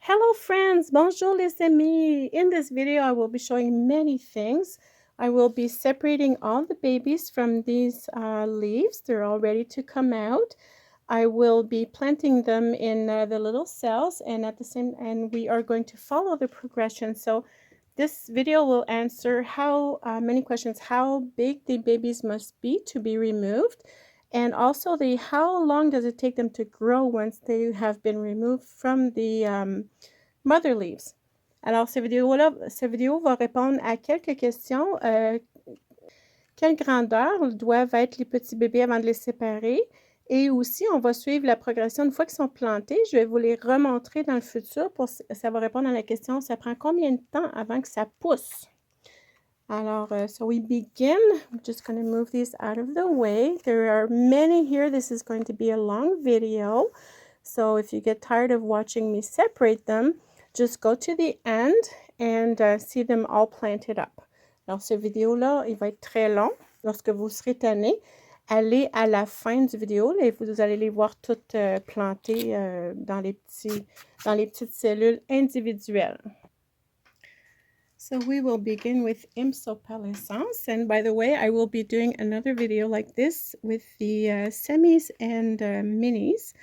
Hello friends, bonjour les amis. In this video I will be showing many things. I will be separating all the babies from these leaves. They're all ready to come out. I will be planting them in the little cells and we are going to follow the progression. So this video will answer how many questions: how big the babies must be to be removed, and also how long does it take them to grow once they have been removed from the mother leaves. Alors, cette vidéo va répondre à quelques questions. Quelle grandeur doivent être les petits bébés avant de les séparer? Et aussi, on va suivre la progression une fois qu'ils sont plantés. Je vais vous les remontrer dans le futur. Ça va répondre à la question, ça prend combien de temps avant que ça pousse? Alors, so we begin. I'm just going to move these out of the way. There are many here. This is going to be a long video. So if you get tired of watching me separate them, just go to the end and see them all planted up. Alors, cette vidéo-là, il va être très long. Lorsque vous serez tanné, allez à la fin du vidéo et vous allez les voir toutes plantées dans les petites cellules individuelles. So we will begin with impsopalescence. And by the way, I will be doing another video like this with the semis and minis.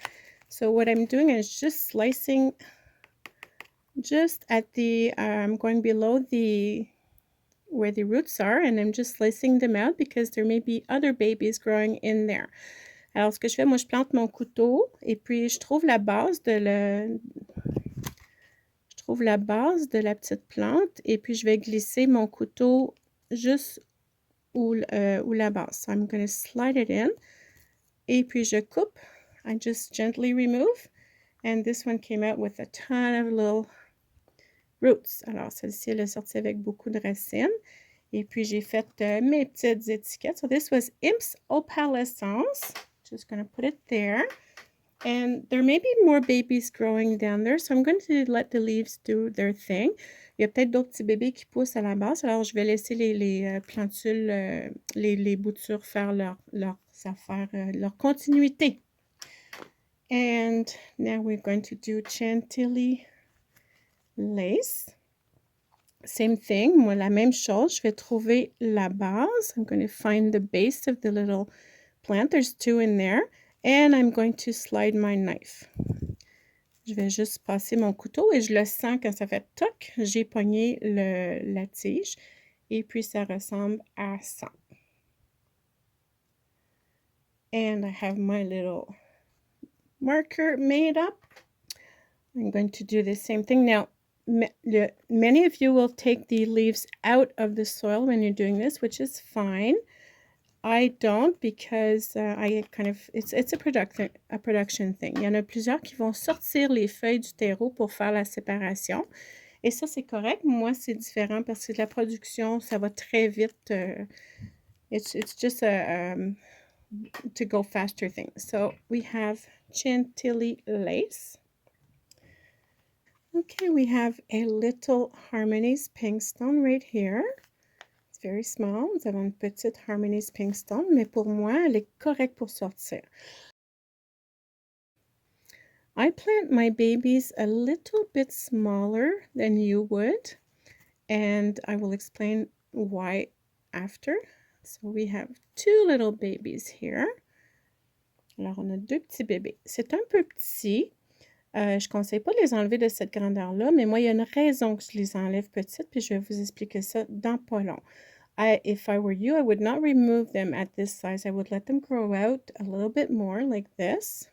So what I'm doing is just slicing just at the, going below where the roots are, and I'm just slicing them out because there may be other babies growing in there. Alors, ce que je fais, moi, je plante mon couteau et puis je trouve la base de la petite plante et puis je vais glisser mon couteau juste où la base. So I'm going to slide it in et puis je coupe. I just gently remove, and this one came out with a ton of little roots. Alors, celle-ci, elle est sortie avec beaucoup de racines. Et puis, j'ai fait mes petites étiquettes. So this was Imps opalescence. Just going to put it there. And there may be more babies growing down there, so I'm going to let the leaves do their thing. Il y a peut-être d'autres petits bébés qui poussent à la base, alors je vais laisser les plantules, les boutures faire leurs affaires, leur continuité. And now we're going to do chantilly lace. Same thing, moi la même chose, je vais trouver la base. I'm going to find the base of the little plant. There's two in there. And I'm going to slide my knife. Je vais juste passer mon couteau et je le sens quand ça fait toc. J'ai pogné la tige et puis ça ressemble à ça. And I have my little marker made up. I'm going to do the same thing. Now, many of you will take the leaves out of the soil when you're doing this, which is fine. I don't, because it's a production thing. Il y en a plusieurs qui vont sortir les feuilles du terreau pour faire la séparation. Et ça, c'est correct. Moi, c'est différent parce que la production, ça va très vite. It's just to go faster thing. So we have chantilly lace. Okay, we have a little Harmony's pink stone right here. It's very small. Nous avons une petite Harmony's pink stone, mais pour moi, elle est correcte pour sortir. I plant my babies a little bit smaller than you would, and I will explain why after. So we have two little babies here. Alors, on a deux petits bébés. C'est un peu petit. Je ne conseille pas de les enlever de cette grandeur-là, mais moi, il y a une raison que je les enlève petites, puis je vais vous expliquer ça dans pas long. If I were you, I would not remove them at this size. I would let them grow out a little bit more like this.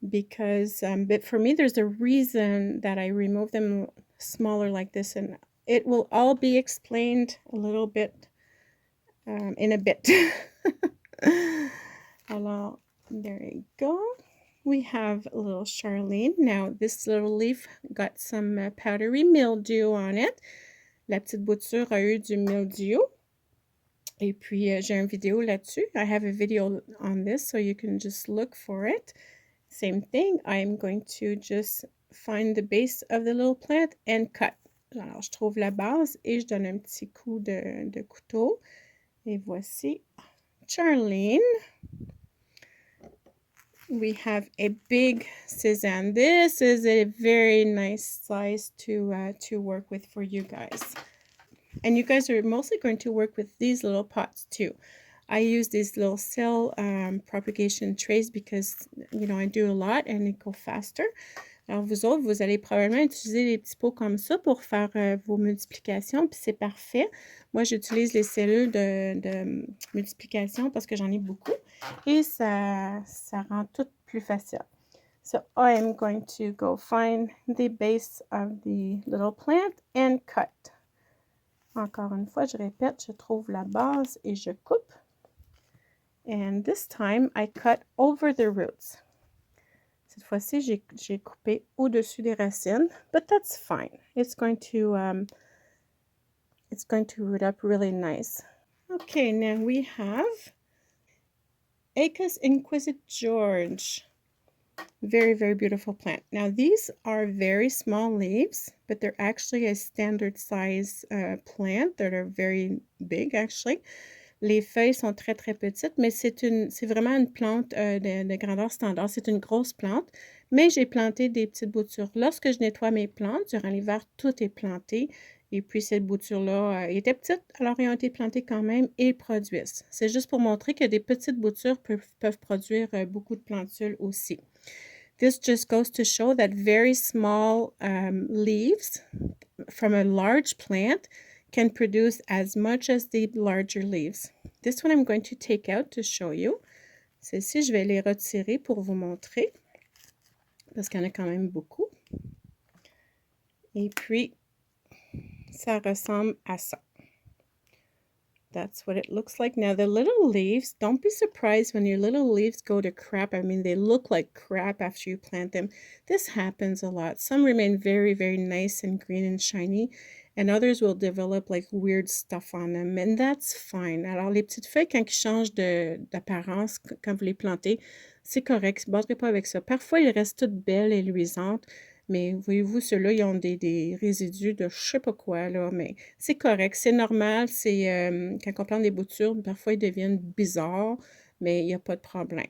Because, but for me, there's a reason that I remove them smaller like this, and it will all be explained a little bit in a bit. Alors, there you go. We have a little Charlene. Now, this little leaf got some powdery mildew on it. La petite bouture a eu du mildew. Et puis, j'ai une vidéo là-dessus. I have a video on this, so you can just look for it. Same thing. I'm going to just find the base of the little plant and cut. Alors, je trouve la base et je donne un petit coup de couteau. Et voici Charlene. we have a big Cézanne. This is a very nice size to work with for you guys. And you guys are mostly going to work with these little pots too. I use these little cell propagation trays because, you know, I do a lot and it go faster. Alors, vous autres, vous allez probablement utiliser les petits pots comme ça pour faire vos multiplications, puis c'est parfait. Moi, j'utilise les cellules de multiplication parce que j'en ai beaucoup et ça rend tout plus facile. So I am going to go find the base of the little plant and cut. Encore une fois, je répète, je trouve la base et je coupe. And this time, I cut over the roots. Cette fois-ci, j'ai coupé au-dessus des racines, but that's fine. It's going to root up really nice. Okay, now we have Achis Inquisit George. Very, very beautiful plant. Now, these are very small leaves, but they're actually a standard size plant that are very big, actually. Les feuilles sont très, très petites, mais c'est vraiment une plante de grandeur standard. C'est une grosse plante, mais j'ai planté des petites boutures. Lorsque je nettoie mes plantes, durant l'hiver, tout est planté. Et puis, cette bouture-là était petite, alors ils ont été plantés quand même et produisent. C'est juste pour montrer que des petites boutures peuvent produire beaucoup de plantules aussi. This just goes to show that very small leaves from a large plant can produce as much as the larger leaves. This one I'm going to take out to show you. Celles-ci, je vais les retirer pour vous montrer parce qu'il y en a quand même beaucoup. Et puis, ça ressemble à ça. That's what it looks like. Now, the little leaves, don't be surprised when your little leaves go to crap. I mean, they look like crap after you plant them. This happens a lot. Some remain very, very nice and green and shiny, and others will develop like weird stuff on them, and that's fine. Alors, les petites feuilles, quand ils changent d'apparence, quand vous les plantez, c'est correct. Ne battrez pas avec ça. Parfois, ils restent toutes belles et luisantes, mais voyez-vous, ceux-là, ils ont des résidus de je sais pas quoi, là, mais c'est correct, c'est normal. C'est quand on plante des boutures, parfois, ils deviennent bizarres, mais il n'y a pas de problème.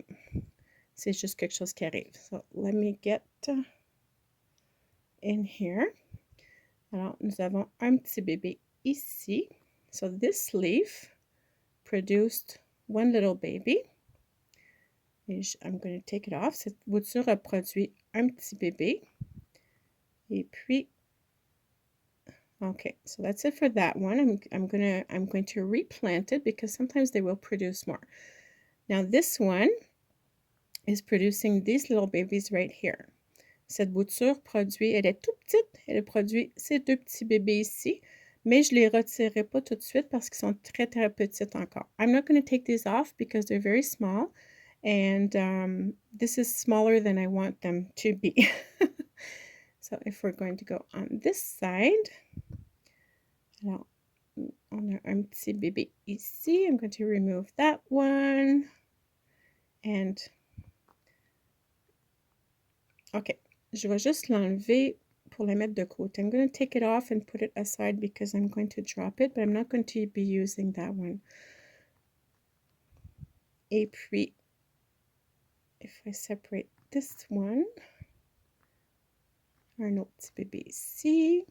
C'est juste quelque chose qui arrive. So, let me get in here. Alors, nous avons un petit bébé ici. So, this leaf produced one little baby. Et I'm going to take it off. Cette bouture a produit un petit bébé. Et puis, okay, so that's it for that one. I'm going to replant it because sometimes they will produce more. Now this one is producing these little babies right here. Cette bouture produit, elle est tout petite, elle produit ces deux petits bébés ici, mais je les retirerai pas tout de suite parce qu'ils sont très très petites encore. I'm not going to take these off because they're very small, and this is smaller than I want them to be. So if we're going to go on this side, alors, on a un petit bébé ici. I'm going to remove that one. And, okay, je vais juste l'enlever pour la mettre de côté. I'm going to take it off and put it aside because I'm going to drop it, but I'm not going to be using that one. Et puis, if I separate this one, un autre petit bébé ici.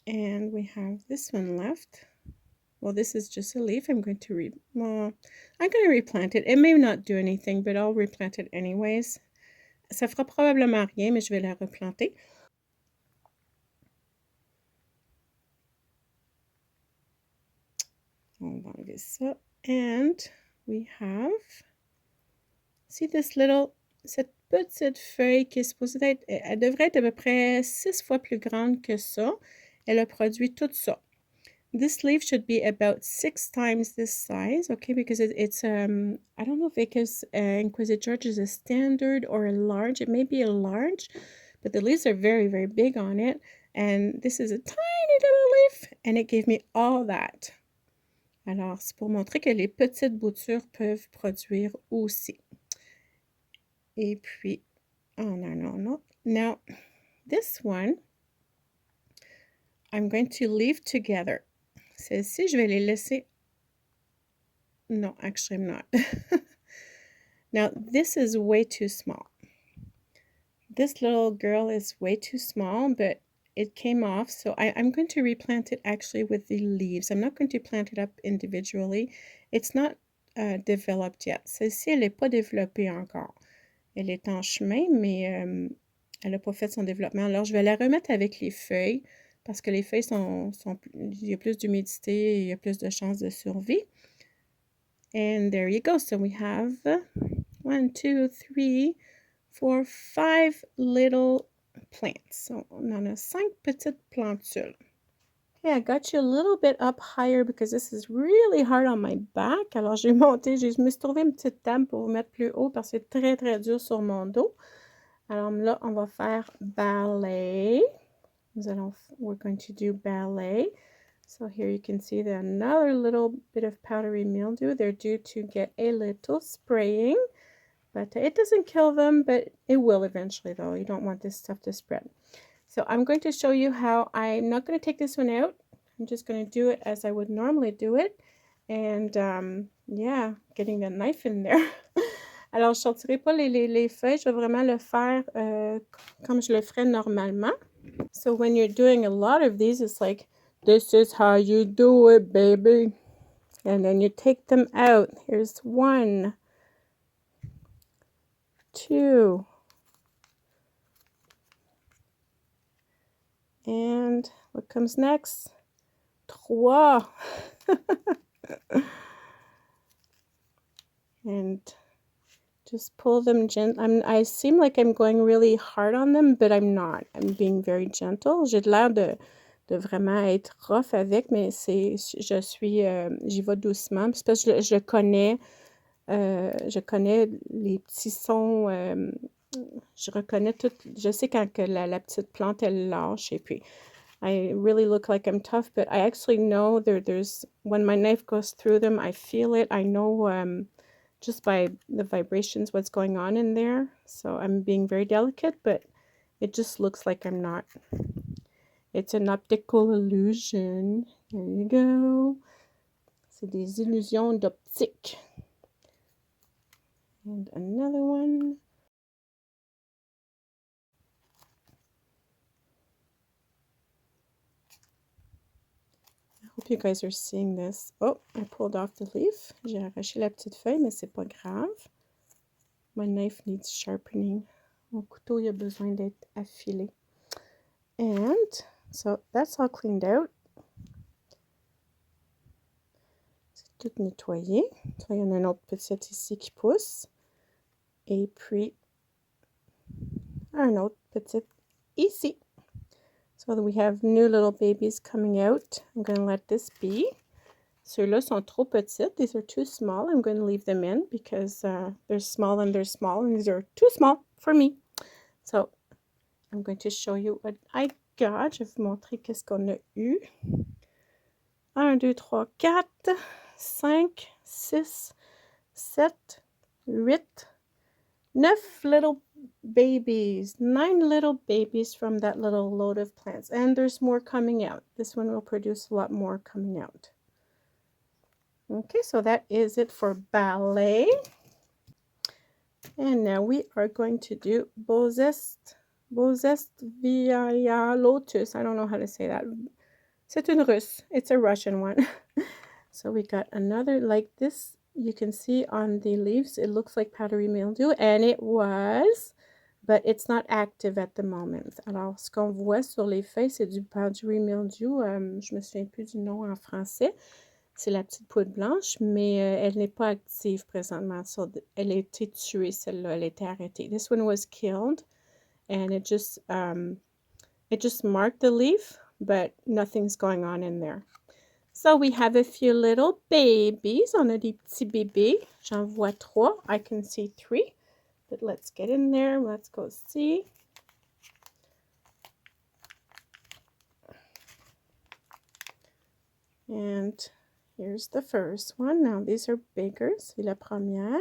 And we have this one left. Well, this is just a leaf. I'm going to replant it. It may not do anything, but I'll replant it anyways. Ça fera probablement rien, mais je vais la replanter. On va enlever ça. And we have, see this little, cette petite feuille qui est supposée être, elle devrait être à peu près 6 fois plus grande que ça. Elle a produit tout ça. This leaf should be about 6 times this size, okay, because it's I don't know if Achis Inquisit George is a standard or a large. It may be a large, but the leaves are very, very big on it. And this is a tiny little leaf, and it gave me all that. Alors, c'est pour montrer que les petites boutures peuvent produire aussi. Et puis, oh no. Now, this one, I'm going to leave together. Celles-ci, je vais les laisser No, actually I'm not. Now, this is way too small. This little girl is way too small, but it came off, so I'm going to replant it actually with the leaves. I'm not going to plant it up individually. It's not developed yet. Celle-ci, elle n'est pas développée encore. Elle est en chemin, mais elle n'a pas fait son développement. Alors, je vais la remettre avec les feuilles, parce que les feuilles il y a plus d'humidité et il y a plus de chances de survie. And there you go. So we have 1, 2, 3, 4, 5 little plants. So on en a 5 petites plantules. Okay, I got you a little bit up higher because this is really hard on my back. Alors j'ai monté, je me suis trouvé une petite table pour vous mettre plus haut parce que c'est très très dur sur mon dos. Alors là, on va faire ballet. We're going to do ballet. So here you can see that another little bit of powdery mildew. They're due to get a little spraying, but it doesn't kill them, but it will eventually though. You don't want this stuff to spread. So I'm going to show you how. I'm not going to take this one out. I'm just going to do it as I would normally do it. And yeah, getting the knife in there. Alors, je ne sortirai pas les feuilles. Je vais vraiment le faire comme je le ferais normalement. So when you're doing a lot of these, it's like, this is how you do it, baby. And then you take them out. Here's 1, 2. And what comes next? 3. And just pull them gently. I seem like I'm going really hard on them, but I'm not. I'm being very gentle. J'ai l'air de vraiment être rough avec, mais j'y vais doucement. C'est parce que je connais les petits sons, je reconnais tout, je sais quand que la petite plante, elle lâche, et puis I really look like I'm tough, but I actually know there's, when my knife goes through them, I feel it. I know just by the vibrations what's going on in there. So I'm being very delicate, but it just looks like I'm not. It's an optical illusion. There you go. C'est des illusions d'optique. And another one. I hope you guys are seeing this. Oh, I pulled off the leaf. J'ai arraché la petite feuille, mais c'est pas grave. My knife needs sharpening. Mon couteau, il a besoin d'être affilé. And so that's all cleaned out. C'est tout nettoyé. So, il y en a une autre petite ici qui pousse. Et puis, un autre petite ici. So we have new little babies coming out. I'm going to let this be. Ceux-là sont trop petites. These are too small. I'm going to leave them in because they're small and these are too small for me. So I'm going to show you what I got. Je vais vous montrer qu'est-ce qu'on a eu. 1, 2, 3, 4, 5, 6, 7, 8, 9 little babies, 9 little babies from that little load of plants. And there's more coming out. This one will produce a lot more coming out. Okay, so that is it for ballet. And now we are going to do Beauzeste via Lotus. I don't know how to say that. C'est une russe. It's a Russian one. So we got another like this. You can see on the leaves, it looks like powdery mildew, and it was, but it's not active at the moment. Alors, ce qu'on voit sur les feuilles, c'est du powdery mildew. Je me souviens plus du nom en français. C'est la petite poudre blanche, mais elle n'est pas active présentement. So elle a été tuée, celle-là. Elle a été arrêtée. This one was killed, and it just marked the leaf, but nothing's going on in there. So we have a few little babies. On a des petits bébés. J'en vois 3. I can see 3. But let's get in there. Let's go see. And here's the first one. Now these are bigger. C'est la première.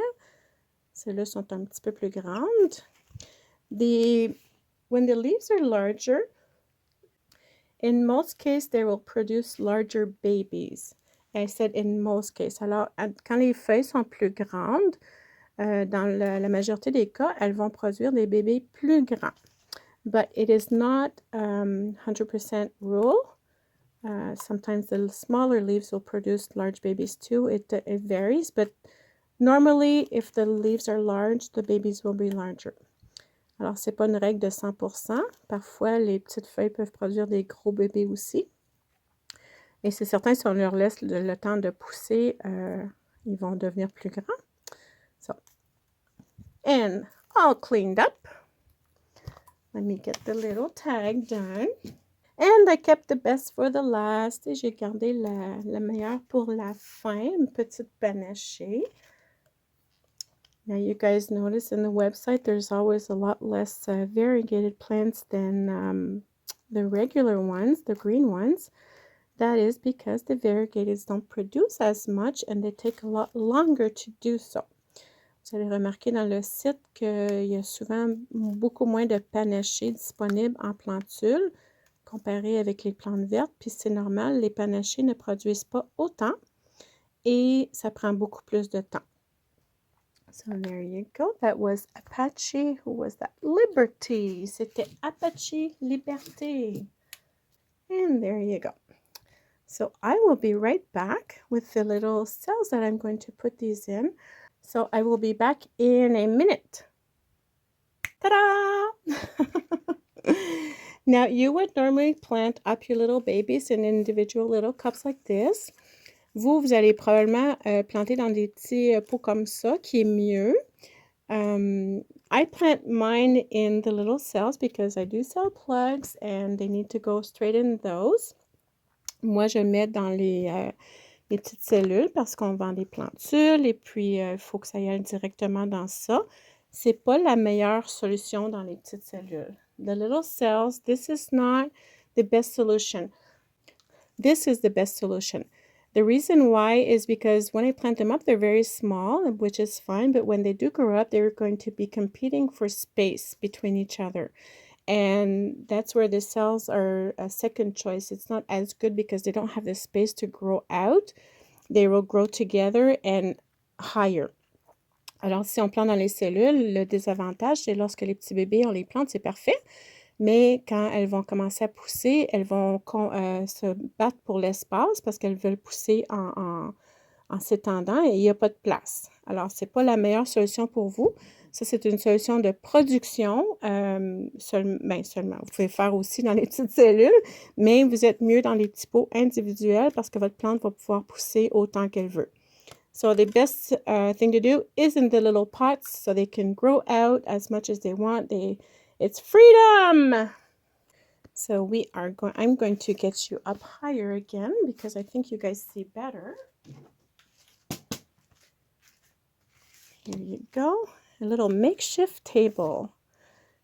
Celles-là sont un petit peu plus grandes. When the leaves are larger, in most cases, they will produce larger babies. I said in most cases. Alors, quand les feuilles sont plus grandes, dans la majorité des cas, elles vont produire des bébés plus grands. But it is not 100% rule. Sometimes the smaller leaves will produce large babies too. It varies, but normally, if the leaves are large, the babies will be larger. Alors, c'est pas une règle de 100%. Parfois, les petites feuilles peuvent produire des gros bébés aussi. Et c'est certain, si on leur laisse le temps de pousser, ils vont devenir plus grands. So, and all cleaned up. Let me get the little tag done. And I kept the best for the last. Et j'ai gardé la meilleure pour la fin, une petite panachée. Now you guys notice in the website there's always a lot less variegated plants than the regular ones, the green ones. That is because the variegateds don't produce as much and they take a lot longer to do so. Vous allez remarquer dans le site qu'il y a souvent beaucoup moins de panachés disponibles en plantules comparé avec les plantes vertes. Puis c'est normal, les panachés ne produisent pas autant et ça prend beaucoup plus de temps. So there you go. That was Apache. Who was that? Liberty. C'était Apache Liberté. And there you go. So I will be right back with the little cells that I'm going to put these in. So I will be back in a minute. Ta-da! Now you would normally plant up your little babies in individual little cups like this. Vous allez probablement planter dans des petits pots comme ça, qui est mieux. I plant mine in the little cells because I do sell plugs and they need to go straight in those. Moi, je mets dans les petites cellules parce qu'on vend des plantules et puis il faut que ça y aille directement dans ça. C'est pas la meilleure solution dans les petites cellules. The little cells, this is not the best solution. This is the best solution. The reason why is because when I plant them up, they're very small, which is fine. But when they do grow up, they're going to be competing for space between each other. And that's where the cells are a second choice. It's not as good because they don't have the space to grow out. They will grow together and higher. Alors, si on plante dans les cellules, le désavantage, c'est lorsque les petits bébés, on les plante, c'est parfait. Mais quand elles vont commencer à pousser, elles vont se battre pour l'espace parce qu'elles veulent pousser en s'étendant et il n'y a pas de place. Alors, ce n'est pas la meilleure solution pour vous. Ça, c'est une solution de production seulement. Vous pouvez faire aussi dans les petites cellules, mais vous êtes mieux dans les petits pots individuels parce que votre plante va pouvoir pousser autant qu'elle veut. So the best thing to do is in the little pots so they can grow out as much as they want. It's freedom! So I'm going to get you up higher again because I think you guys see better. Here you go. A little makeshift table.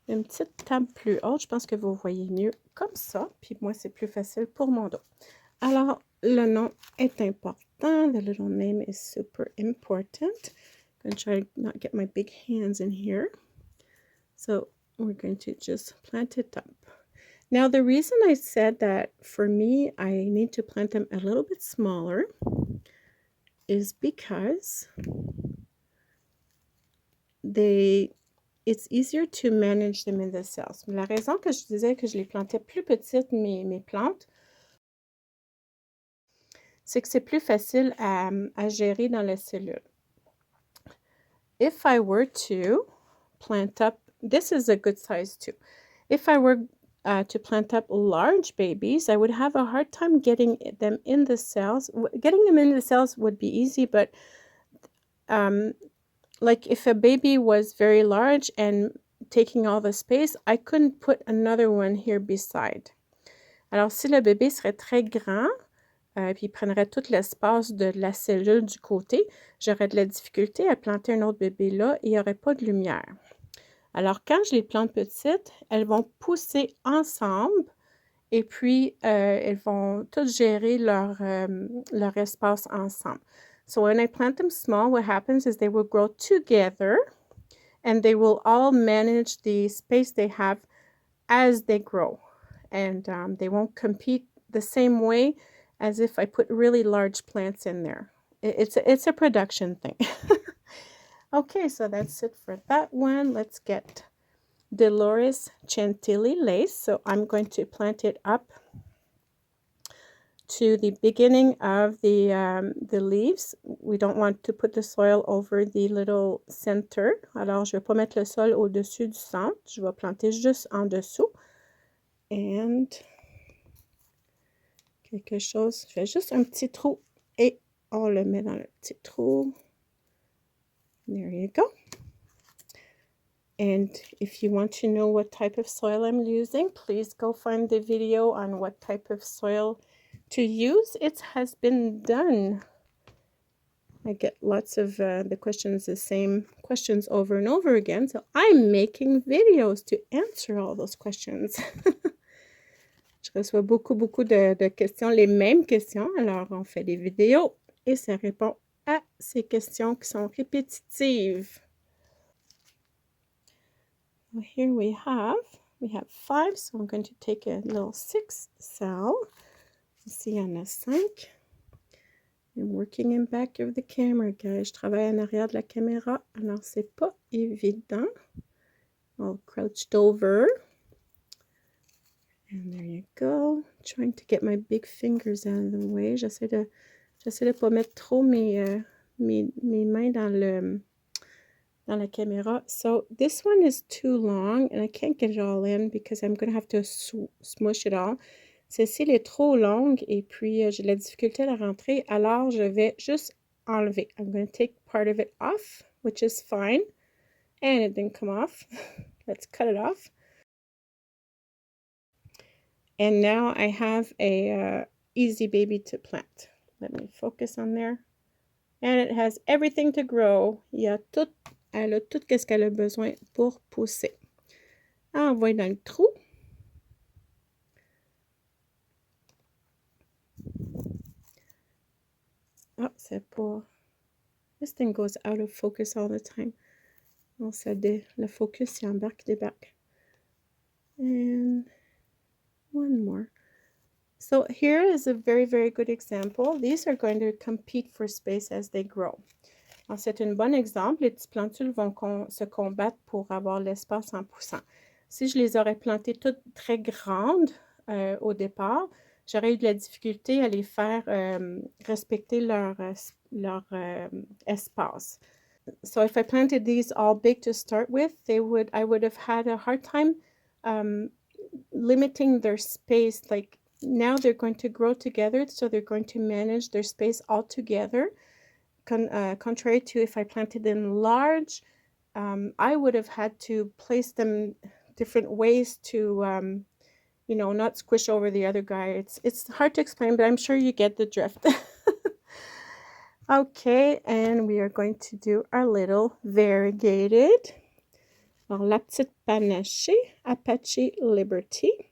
Une petite table plus haute. Je pense que vous voyez mieux comme ça. Puis moi, c'est plus facile pour mon dos. Alors, le nom est important. The little name is super important. I'm going to try to not get my big hands in here. So we're going to just plant it up. Now, the reason I said that for me, I need to plant them a little bit smaller is because it's easier to manage them in the cells. La raison que je disais que je les plantais plus petites, mes plantes, c'est que c'est plus facile à gérer dans la cellule. If I were to plant up, this is a good size too. If I were to plant up large babies, I would have a hard time getting them in the cells. Getting them in the cells would be easy, but like if a baby was very large and taking all the space, I couldn't put another one here beside. Alors, si le bébé serait très grand, puis il prendrait tout l'espace de la cellule du côté, j'aurais de la difficulté à planter un autre bébé là et il n'y aurait pas de lumière. Alors, quand je les plante petites, elles vont pousser ensemble et puis elles vont toutes gérer leur espace ensemble. So when I plant them small, what happens is they will grow together and they will all manage the space they have as they grow. And they won't compete the same way as if I put really large plants in there. It's a production thing. Okay, so that's it for that one. Let's get Dolores Chantilly lace. So I'm going to plant it up to the beginning of the leaves. We don't want to put the soil over the little center. Alors, je vais pas mettre le sol au-dessus du centre. Je vais planter juste en dessous. And quelque chose, je fais juste un petit trou et on le met dans le petit trou. There you go. And if you want to know what type of soil I'm using, please go find the video on what type of soil to use. It has been done. I get lots of the questions, the same questions over and over again. So I'm making videos to answer all those questions. Je reçois beaucoup de questions, les mêmes questions. Alors, on fait des vidéos et ça répond à ces questions qui sont répétitives. Well, here we have 5, so I'm going to take a little 6th cell. Ici, il y en a 5. I'm working in back of the camera, guys. Je travaille en arrière de la caméra, alors c'est pas évident. All crouched over. And there you go. Trying to get my big fingers out of the way. J'essaie de pas mettre trop mes mains dans la caméra. So this one is too long and I can't get it all in because I'm going to have to smush it all. Celle-ci, elle est trop longue et puis j'ai de la difficulté à la rentrer. Alors, je vais juste enlever. I'm going to take part of it off, which is fine. And it didn't come off. Let's cut it off. And now I have a easy baby to plant. Let me focus on there. And it has everything to grow. Elle a tout ce qu'elle a besoin pour pousser. Envoie dans le trou. Ah, c'est pas... This thing goes out of focus all the time. On le focus, il embarque, débarque. And one more. So here is a very, very good example. These are going to compete for space as they grow. Alors, c'est un bon exemple. Les petites plantules vont se combattre pour avoir l'espace en poussant. Si je les aurais plantées toutes très grandes au départ, j'aurais eu de la difficulté à les faire respecter leur espace. So if I planted these all big to start with, I would have had a hard time limiting their space. Like now they're going to grow together, so they're going to manage their space all together. Contrary to if I planted them large, I would have had to place them different ways to, you know, not squish over the other guy. It's hard to explain, but I'm sure you get the drift. Okay, and we are going to do our little variegated. Alors, la petite panachée, Apache Liberty.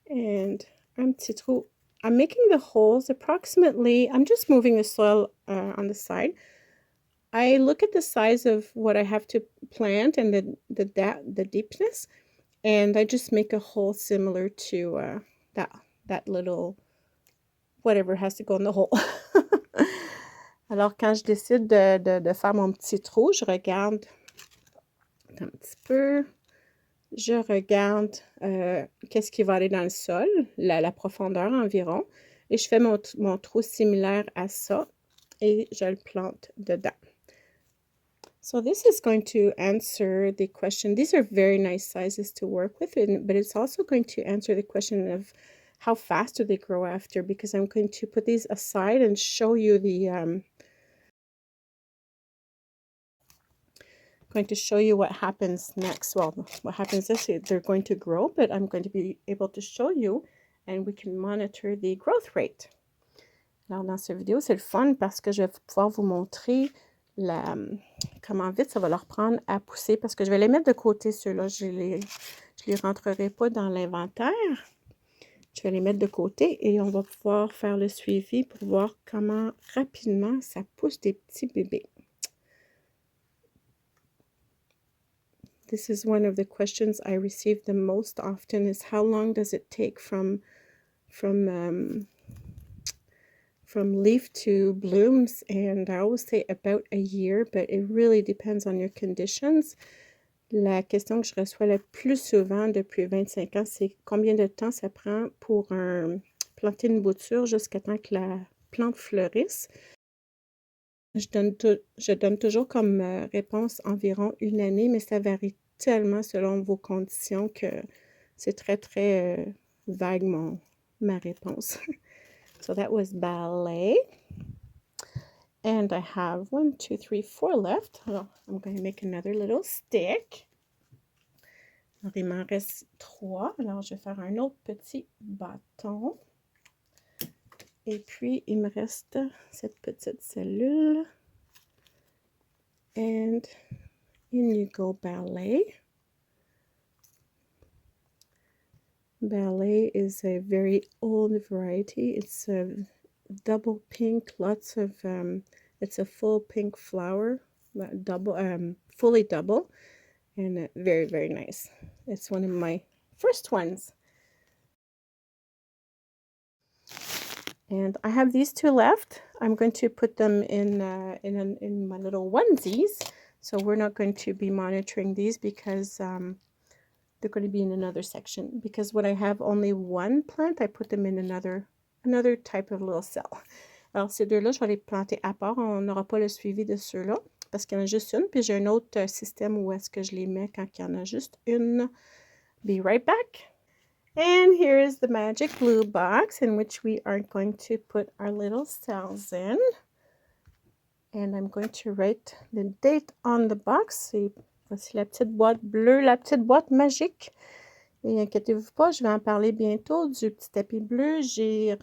And un petit trou. I'm making the holes approximately, I'm just moving the soil on the side. I look at the size of what I have to plant and the deepness, and I just make a hole similar to that little, whatever has to go in the hole. Alors, quand je décide de faire mon petit trou, je regarde un petit peu. Je regarde qu'est-ce qui va aller dans le sol, la profondeur environ, et je fais mon trou similaire à ça, et je le plante dedans. So this is going to answer the question. These are very nice sizes to work with, but it's also going to answer the question of how fast do they grow after, because I'm going to put these aside and show you the... going to show you what happens next. Well, what happens is they're going to grow, but I'm going to be able to show you and we can monitor the growth rate. Alors, dans cette vidéo, c'est le fun parce que je vais pouvoir vous montrer comment vite ça va leur prendre à pousser, parce que je vais les mettre de côté, ceux-là. Je les rentrerai pas dans l'inventaire. Je vais les mettre de côté et on va pouvoir faire le suivi pour voir comment rapidement ça pousse des petits bébés. This is one of the questions I receive the most often, is how long does it take from from leaf to blooms, and I always say about a year, but it really depends on your conditions. La question que je reçois le plus souvent depuis 25 ans, c'est combien de temps ça prend pour planter une bouture jusqu'à temps que la plante fleurisse. Je donne toujours comme réponse environ 1 année, mais ça varie tellement selon vos conditions que c'est très, très vague ma réponse. So that was ballet. And I have 1, 2, 3, 4 left. Alors, I'm going to make another little stick. Alors, il m'en reste 3. Alors, je vais faire un autre petit bâton. Et puis, il me reste cette petite cellule. And in you go, ballet. Ballet is a very old variety. It's a double pink, lots of, it's a full pink flower, fully double, and very, very nice. It's one of my first ones. And I have these 2 left. I'm going to put them in my little onesies. So we're not going to be monitoring these because they're going to be in another section. Because when I have only 1 plant, I put them in another type of little cell. Alors ces 2-là, je vais les planter à part. On n'aura pas le suivi de ceux-là parce qu'il y en a juste une. Puis j'ai un autre système où est-ce que je les mets quand il y en a juste une. Be right back. And here is the magic glue box in which we are going to put our little cells in. And I'm going to write the date on the box. Voici la petite boîte bleue, la petite boîte magique. Et inquiétez-vous pas, je vais en parler bientôt du petit tapis bleu. J'ai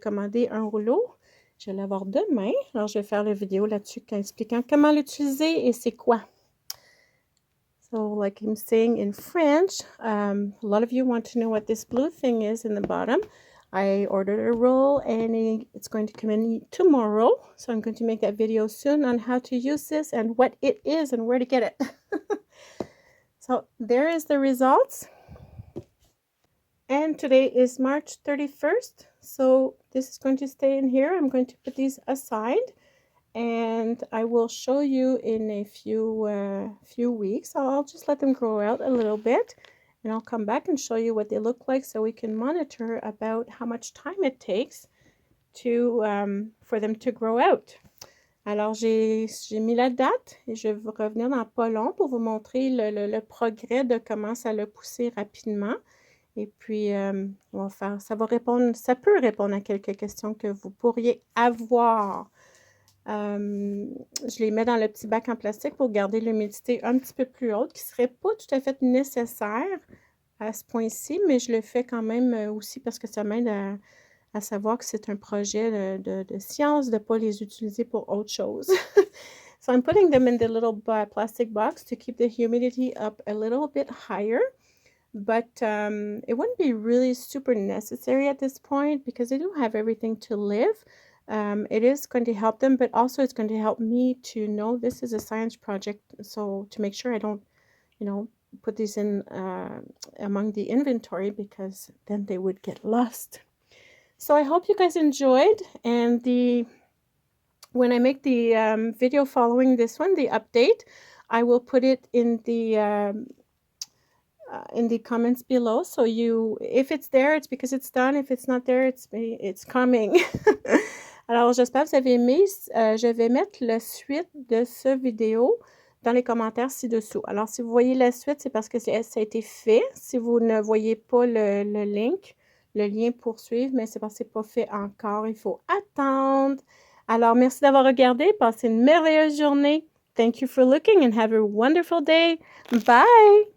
commandé un rouleau. Je vais l'avoir demain. Alors, je vais faire la vidéo là-dessus expliquant comment l'utiliser et c'est quoi. So, like I'm saying in French, a lot of you want to know what this blue thing is in the bottom. I ordered a roll and it's going to come in tomorrow. So I'm going to make that video soon on how to use this and what it is and where to get it. So there is the results. And today is March 31st. So this is going to stay in here. I'm going to put these aside. And I will show you in a few weeks. I'll just let them grow out a little bit, and I'll come back and show you what they look like so we can monitor about how much time it takes for them to grow out. Alors, j'ai mis la date et je vais vous revenir dans pas long pour vous montrer le progrès de comment ça l'a poussé rapidement. Et puis, on va faire, ça peut répondre à quelques questions que vous pourriez avoir. Je les mets dans le petit bac en plastique pour garder l'humidité un petit peu plus haute, qui ne serait pas tout à fait nécessaire à ce point-ci, mais je le fais quand même aussi parce que ça m'aide à savoir que c'est un projet de science, de ne pas les utiliser pour autre chose. So I'm putting them in the little plastic box to keep the humidity up a little bit higher. But it wouldn't be really super necessary at this point because they do have everything to live. It is going to help them, but also it's going to help me to know this is a science project. So to make sure I don't, put these in among the inventory because then they would get lost. So I hope you guys enjoyed. And when I make the video following this one, the update, I will put it in the comments below. So if it's there, it's because it's done. If it's not there, it's coming. Alors, j'espère que vous avez aimé. Je vais mettre la suite de ce vidéo dans les commentaires ci-dessous. Alors, si vous voyez la suite, c'est parce que ça a été fait. Si vous ne voyez pas le lien pour suivre, mais c'est parce que ce n'est pas fait encore. Il faut attendre. Alors, merci d'avoir regardé. Passez une merveilleuse journée. Thank you for looking and have a wonderful day. Bye!